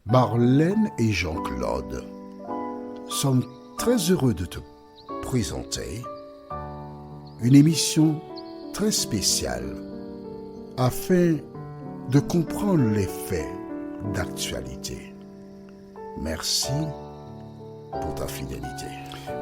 Marlène et Jean-Claude sommes très heureux de te présenter une émission très spéciale afin de comprendre les faits d'actualité. Merci pour ta fidélité.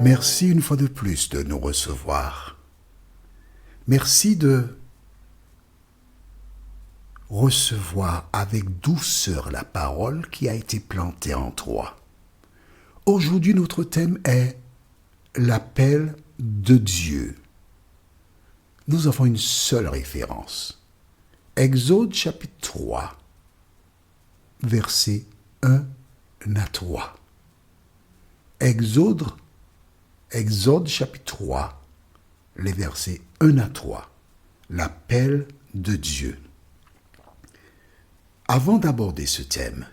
Merci une fois de plus de nous recevoir. Merci de recevoir avec douceur la parole qui a été plantée en toi. Aujourd'hui, notre thème est l'appel de Dieu. Nous avons une seule référence. Exode chapitre 3, versets 1 à 3. Exode chapitre 3, les versets 1 à 3. L'appel de Dieu. Avant d'aborder ce thème,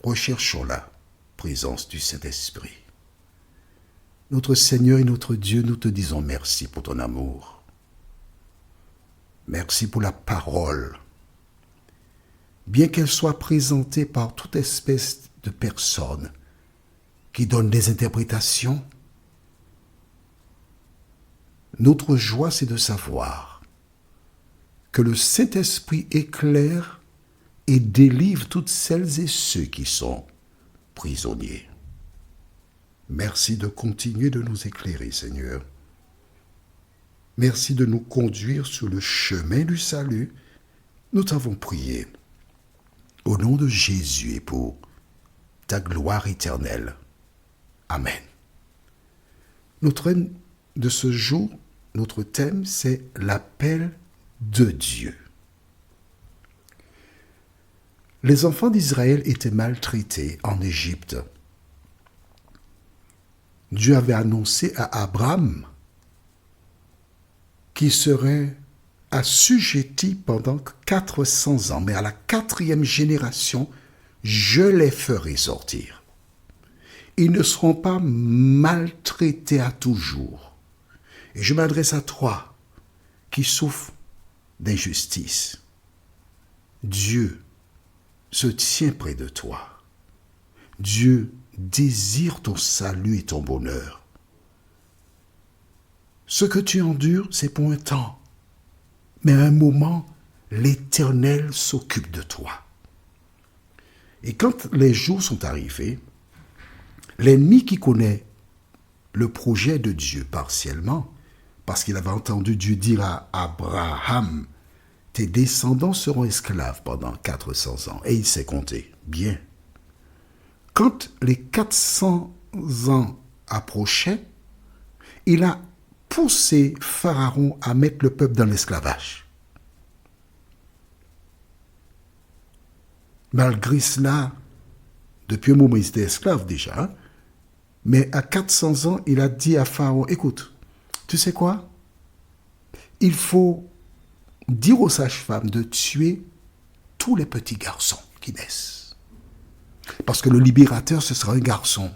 recherchons la présence du Saint-Esprit. Notre Seigneur et notre Dieu, nous te disons merci pour ton amour. Merci pour la parole. Bien qu'elle soit présentée par toute espèce de personnes qui donnent des interprétations, notre joie, c'est de savoir que le Saint-Esprit éclaire et délivre toutes celles et ceux qui sont prisonniers. Merci de continuer de nous éclairer, Seigneur. Merci de nous conduire sur le chemin du salut. Nous t'avons prié au nom de Jésus et pour ta gloire éternelle. Amen. Notre thème de ce jour, notre thème, c'est l'appel de Dieu. Les enfants d'Israël étaient maltraités en Égypte. Dieu avait annoncé à Abraham qu'il serait assujetti pendant 400 ans, mais à la 4e génération, je les ferai sortir. Ils ne seront pas maltraités à toujours. Et je m'adresse à toi qui souffres d'injustice. Dieu se tient près de toi. Dieu désire ton salut et ton bonheur. Ce que tu endures, c'est pour un temps. Mais à un moment, l'Éternel s'occupe de toi. Et quand les jours sont arrivés, l'ennemi qui connaît le projet de Dieu partiellement, parce qu'il avait entendu Dieu dire à Abraham, tes descendants seront esclaves pendant 400 ans. Et il s'est compté. Bien. Quand les 400 ans approchaient, il a poussé Pharaon à mettre le peuple dans l'esclavage. Malgré cela, depuis un moment, il était esclave déjà. Mais à 400 ans, il a dit à Pharaon, écoute, tu sais quoi? Il faut dire aux sages-femmes de tuer tous les petits garçons qui naissent. Parce que le libérateur, ce sera un garçon.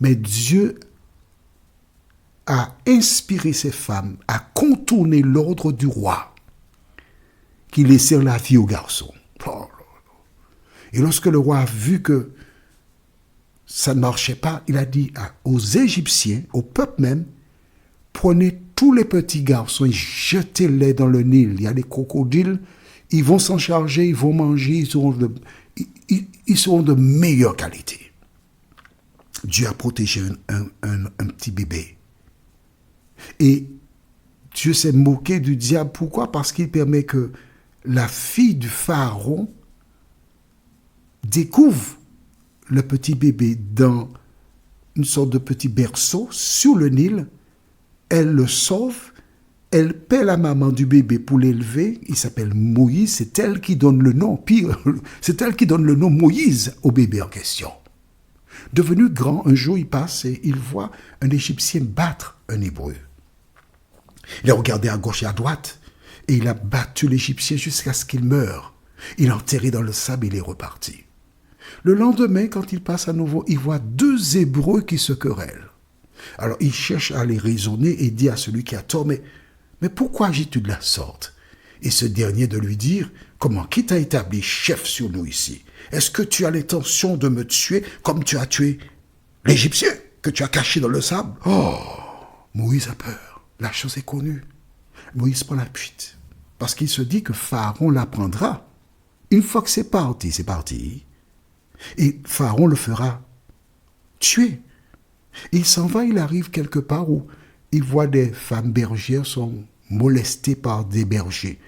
Mais Dieu a inspiré ces femmes à contourner l'ordre du roi qui laissait la vie aux garçons. Et lorsque le roi a vu que ça ne marchait pas, il a dit aux Égyptiens, au peuple même, prenez tous les petits garçons et jetez-les dans le Nil. Il y a des crocodiles, ils vont s'en charger, ils vont manger, ils seront de meilleure qualité. Dieu a protégé un petit bébé. Et Dieu s'est moqué du diable. Pourquoi? Parce qu'il permet que la fille du pharaon découvre le petit bébé dans une sorte de petit berceau sur le Nil. Elle le sauve, elle paie la maman du bébé pour l'élever. Il s'appelle Moïse, c'est elle qui donne le nom, pire, c'est elle qui donne le nom Moïse au bébé en question. Devenu grand, un jour il passe et il voit un Égyptien battre un Hébreu. Il a regardé à gauche et à droite et il a battu l'Égyptien jusqu'à ce qu'il meure. Il l'a enterré dans le sable et il est reparti. Le lendemain, quand il passe à nouveau, il voit 2 Hébreux qui se querellent. Alors il cherche à les raisonner et dit à celui qui a tort, mais pourquoi agis-tu de la sorte? Et ce dernier de lui dire, Comment? Qui t'a établi chef sur nous ici? Est-ce que tu as l'intention de me tuer comme tu as tué l'Égyptien que tu as caché dans le sable? Oh, Moïse a peur. La chose est connue. Moïse prend la fuite. Parce qu'il se dit que Pharaon l'apprendra. Une fois que c'est parti. Et Pharaon le fera tuer. Il s'en va, il arrive quelque part où il voit des femmes bergères sont molestées par des bergers.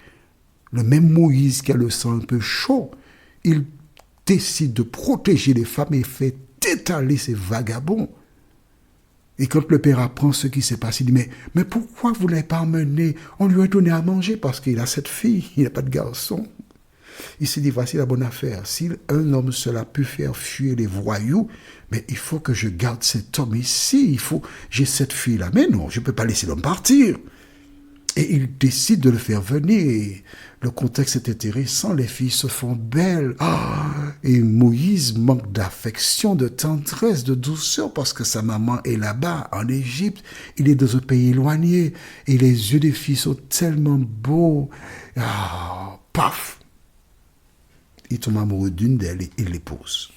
Le même Moïse qui a le sang un peu chaud, il décide de protéger les femmes et fait étaler ces vagabonds. Et quand le père apprend ce qui s'est passé, il dit, mais pourquoi vous ne l'avez pas emmené? On lui a donné à manger parce qu'il a cette fille, il n'a pas de garçon. Il s'est dit, voici la bonne affaire. Si un homme seul a pu faire fuir les voyous, mais il faut que je garde cet homme ici. J'ai cette fille-là. Mais non, je ne peux pas laisser l'homme partir. Et il décide de le faire venir. Et le contexte est intéressant. Les filles se font belles. Et Moïse manque d'affection, de tendresse, de douceur parce que sa maman est là-bas, en Égypte. Il est dans un pays éloigné. Et les yeux des filles sont tellement beaux. Paf! Il tombe amoureux d'une d'elles et il l'épouse.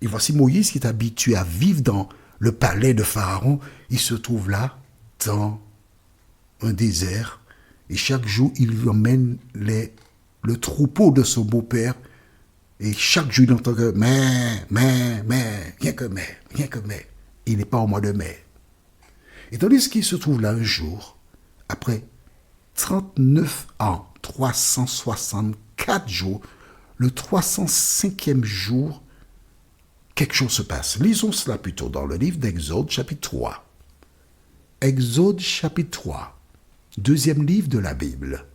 Et voici Moïse qui est habitué à vivre dans le palais de Pharaon. Il se trouve là, dans un désert. Et chaque jour, il lui emmène le troupeau de son beau-père. Et chaque jour, il entend que rien que mais. Il n'est pas au mois de mai. Et tandis qu'il se trouve là un jour, après 39 ans, 364 jours, le 305e jour, quelque chose se passe. Lisons cela plutôt dans le livre d'Exode, chapitre 3. Exode, chapitre 3, deuxième livre de la Bible.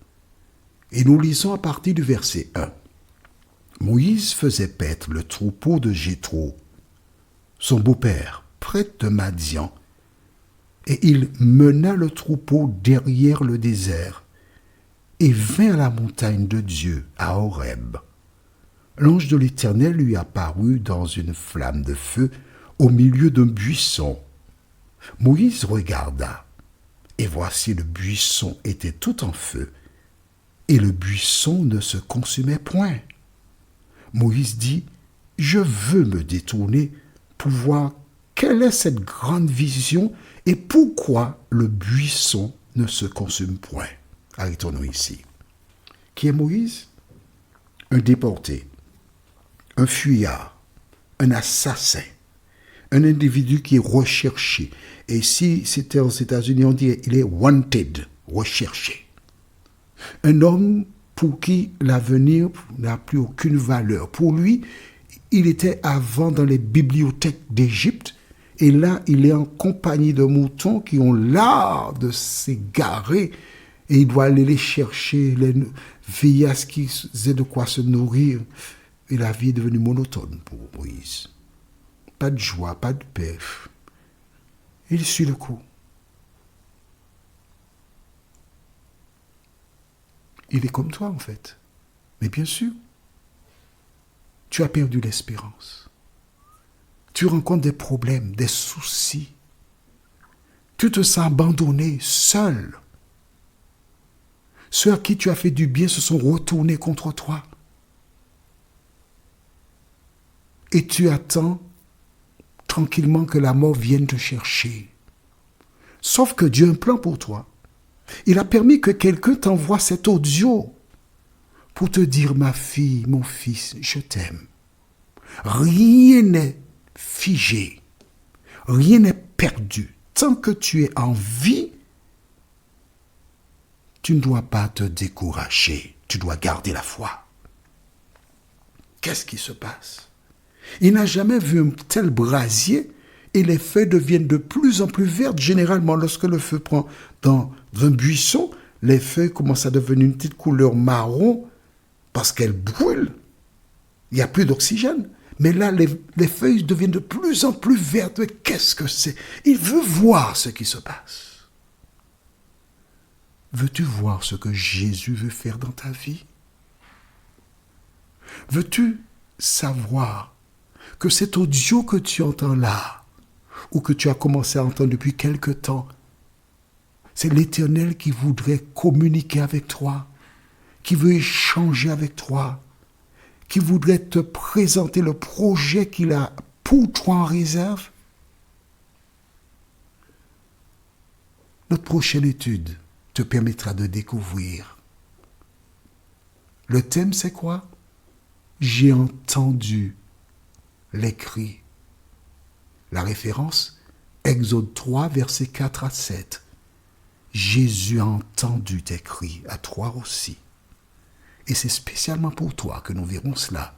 Et nous lisons à partir du verset 1. Moïse faisait paître le troupeau de Jéthro, son beau-père, près de Madian, et il mena le troupeau derrière le désert, et vint à la montagne de Dieu, à Horeb. L'ange de l'Éternel lui apparut dans une flamme de feu au milieu d'un buisson. Moïse regarda, et voici le buisson était tout en feu, et le buisson ne se consumait point. Moïse dit, « Je veux me détourner pour voir quelle est cette grande vision et pourquoi le buisson ne se consume point. » Arrêtons-nous ici. Qui est Moïse? Un déporté, un fuyard, un assassin, un individu qui est recherché. Et si c'était aux États-Unis, on dirait il est wanted, recherché. Un homme pour qui l'avenir n'a plus aucune valeur. Pour lui, il était avant dans les bibliothèques d'Égypte, et là, il est en compagnie de moutons qui ont l'art de s'égarer, et il doit aller les chercher, les veiller à ce qu'ils aient de quoi se nourrir. Et la vie est devenue monotone pour Moïse. Pas de joie, pas de paix. Il suit le coup. Il est comme toi, en fait. Mais bien sûr, tu as perdu l'espérance. Tu rencontres des problèmes, des soucis. Tu te sens abandonné, seul. Ceux à qui tu as fait du bien se sont retournés contre toi. Et tu attends tranquillement que la mort vienne te chercher. Sauf que Dieu a un plan pour toi. Il a permis que quelqu'un t'envoie cet audio pour te dire, ma fille, mon fils, je t'aime. Rien n'est figé. Rien n'est perdu. Tant que tu es en vie, tu ne dois pas te décourager. Tu dois garder la foi. Qu'est-ce qui se passe? Il n'a jamais vu un tel brasier et les feuilles deviennent de plus en plus vertes. Généralement, lorsque le feu prend dans un buisson, les feuilles commencent à devenir une petite couleur marron parce qu'elles brûlent. Il n'y a plus d'oxygène. Mais là, les feuilles deviennent de plus en plus vertes. Mais qu'est-ce que c'est? Il veut voir ce qui se passe. Veux-tu voir ce que Jésus veut faire dans ta vie? Veux-tu savoir que cet audio que tu entends là, ou que tu as commencé à entendre depuis quelque temps, c'est l'Éternel qui voudrait communiquer avec toi, qui veut échanger avec toi, qui voudrait te présenter le projet qu'il a pour toi en réserve. Notre prochaine étude te permettra de découvrir. Le thème, c'est quoi? J'ai entendu les cris. La référence, Exode 3, versets 4 à 7. Jésus a entendu tes cris, à toi aussi. Et c'est spécialement pour toi que nous verrons cela.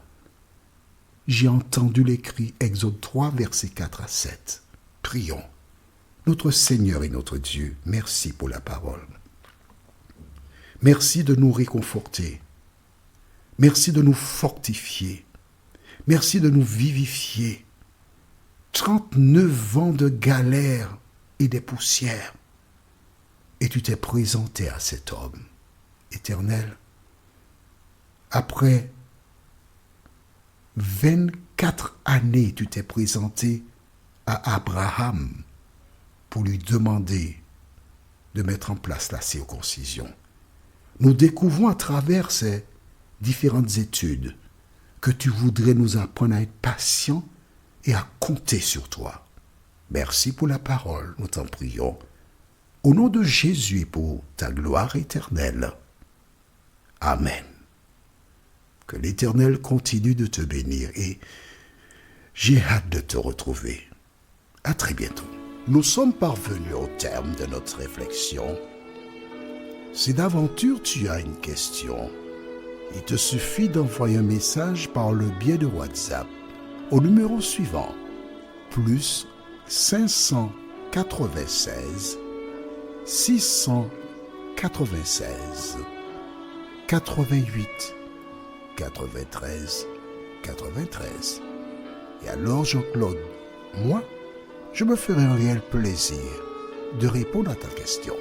J'ai entendu les cris, Exode 3, versets 4 à 7. Prions. Notre Seigneur et notre Dieu, merci pour la parole. Merci de nous réconforter. Merci de nous fortifier. Merci de nous vivifier. 39 ans de galère et des poussières. Et tu t'es présenté à cet homme éternel. Après 24 années, tu t'es présenté à Abraham pour lui demander de mettre en place la circoncision. Nous découvrons à travers ces différentes études que tu voudrais nous apprendre à être patients et à compter sur toi. Merci pour la parole, nous t'en prions. Au nom de Jésus et pour ta gloire éternelle. Amen. Que l'Éternel continue de te bénir et j'ai hâte de te retrouver. À très bientôt. Nous sommes parvenus au terme de notre réflexion. Si d'aventure tu as une question, il te suffit d'envoyer un message par le biais de WhatsApp au numéro suivant, plus 596 696 88 93 93. Et alors Jean-Claude, moi, je me ferai un réel plaisir de répondre à ta question.